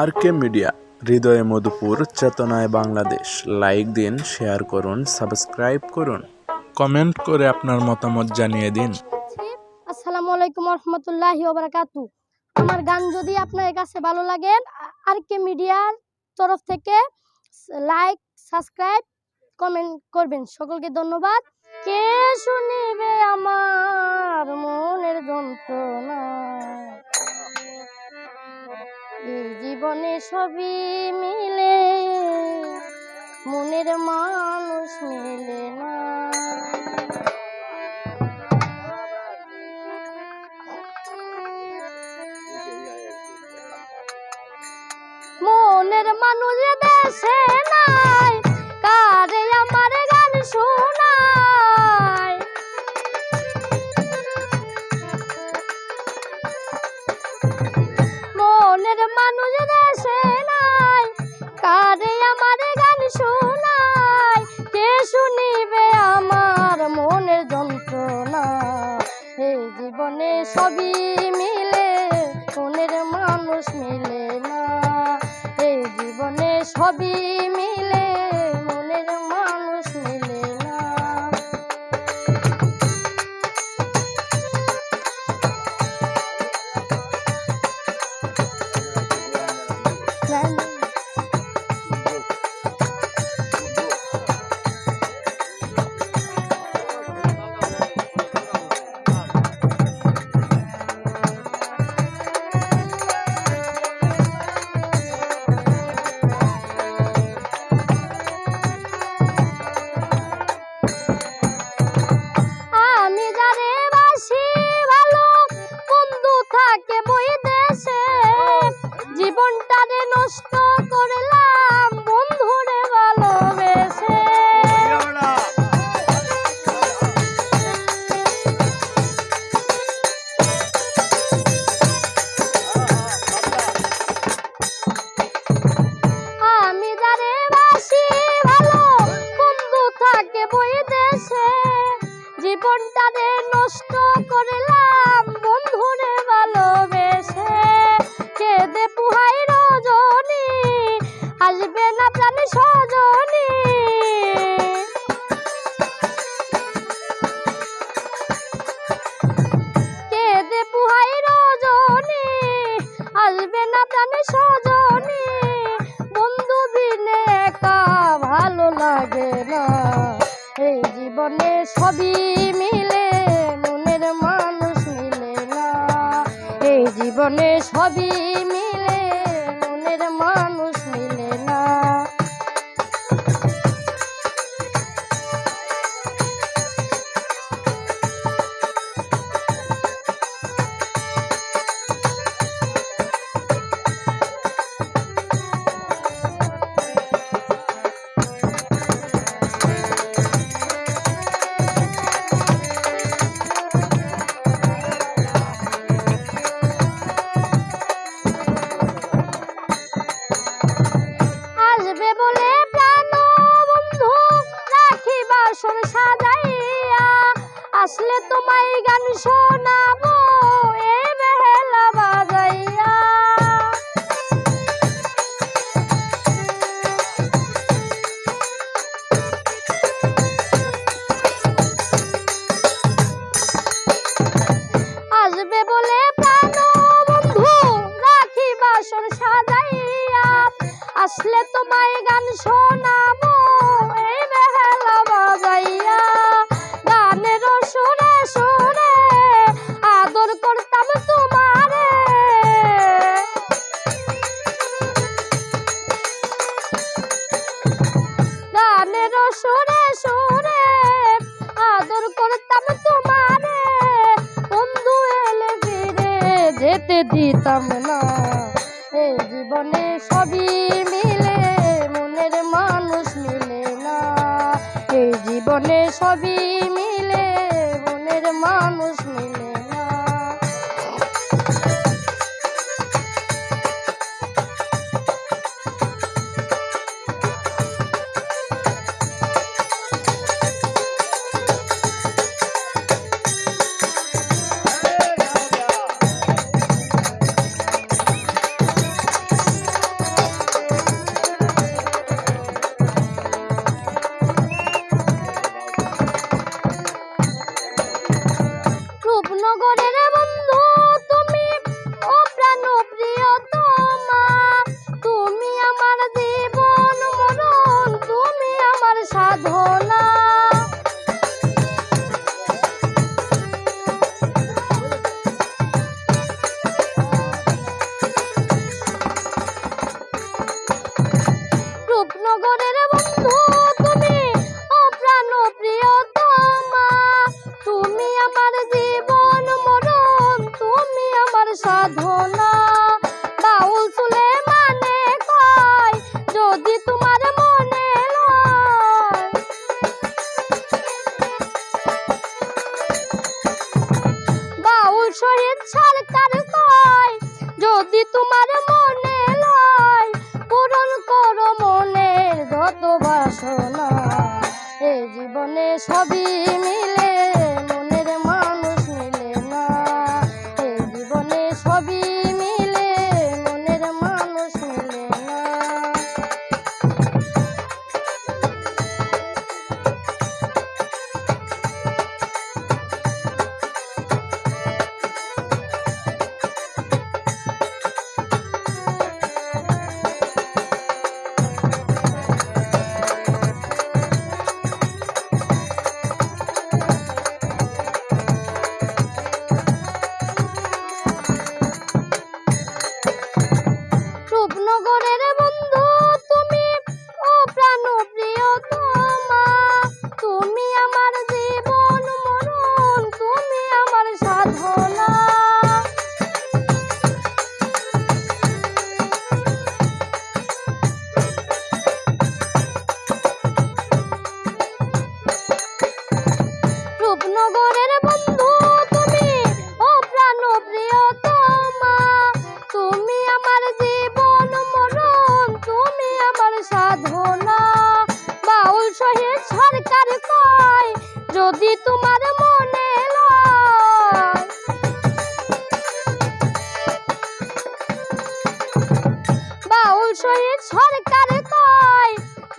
আরকে media, হৃদয়ে মধুপুর, চেতনায় Bangladesh. Like দিন, শেয়ার করুন, সাবস্ক্রাইব করুন, কমেন্ট করে আপনার মতামত জানিয়ে দিন। আসসালামু আলাইকুম রহমতুল্লাহি ওয়া বারাকাতু। আমার গান যদি আপনার কাছে ভালো লাগে, আরকে মিডিয়ার তরফ থেকে লাইক, সাবস্ক্রাইব, কমেন্ট করবেন। সকলকে ধন্যবাদ। কে শুনিবে আমার মনের যন্ত্রণা, এই জীবনে সবই মিলে, মনের মানুষ মিলে না। মনের মানুষ দেশে নাই, কারে আমার গান শোনায়। মনের মানুষ দেশে নাই, কারে আমার গান শোনায়। কে শুনিবে আমার মনের যন্ত্রণা, এই জীবনে সবই মিলে, মনের মানুষ মিলে না। এই জীবনে সবই মিলে, মনের মানুষ মিলে না। জীবনটারে নষ্ট করলাম বন্ধুরে ভালোবেসে। আমি যারে বাসি ভালো, বন্ধু থাকে বইদেশে। জীবনটারে নষ্ট করলাম বন্ধুরে ভালোবেসে। কেঁদে পুহাই রজনী, আসবে না প্রাণে সজনী। কেঁদে পুহাই রজনী, আসবে না প্রাণে সজনী। বন্ধু বিনে একা ভালো লাগে না, এই জীবনে সবই মিলে, মনের মানুষ মিলে না। এই জীবনে সবই মিলে, মনের মানুষ মিলে না। আসবে বলে প্রাণ বন্ধু রাখি বাসর সাজাইয়া, আসলে তোমায় গান শোনাবো এই বেলা বাজাইয়া। আসবে বলে প্রাণ বন্ধু রাখি বাসর সাজাইয়া, আসলে তোমায় গান শোনাবো এই বেলা বাজাইয়া। গানের সুরে সুরে আদর করতাম তোমারে, গানের সুরে সুরে আদর করতাম তোমারে। বন্ধু এলে ফিরে যেতে দিতাম না, এই জীবনে সবই মিলে, মনের মানুষ মিলে না। এই জীবনে সবই মিলে, মনের মানুষ মিলে না। সবই মিলে মনের মানুষ মিলে না, এই জীবনে সবই মিলে মনের মানুষ মিলে না। রূপনগরের বন্ধু তুমি, ও প্রাণ প্রিয়তমা, তুমি আমার জীবন মরণ, তুমি আমার সাধনা। রূপনগরের বন্ধু তুমি, ও প্রাণ প্রিয়তমা, তুমি আমার জীবন মরণ, তুমি আমার সাধনা। বাউল শহীদ সরকার কয় যদি তোমার মনে লয়, বাউল শহীদ সরকার কয়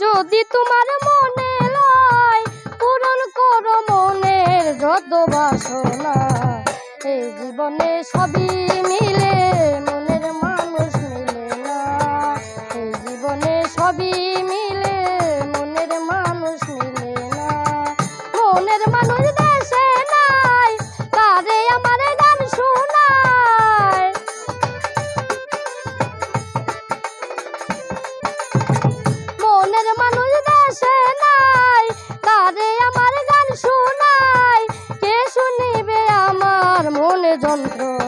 যদি তোমার মনে লয়, পূরণ করো মনের যত বাসনা, এই জীবনে সবই মিলে মনের মানুষ মিলে না, এই জীবনে সবই মিলে মনের মানুষ মিলে না। মনের মানুষ দেশে নাই, কারে আমার গান শোনায়, মনের মানুষ দেশে নাই, কারে আমার গান শোনায়, কে শুনিবে আমার মনে যন্ত্রণা।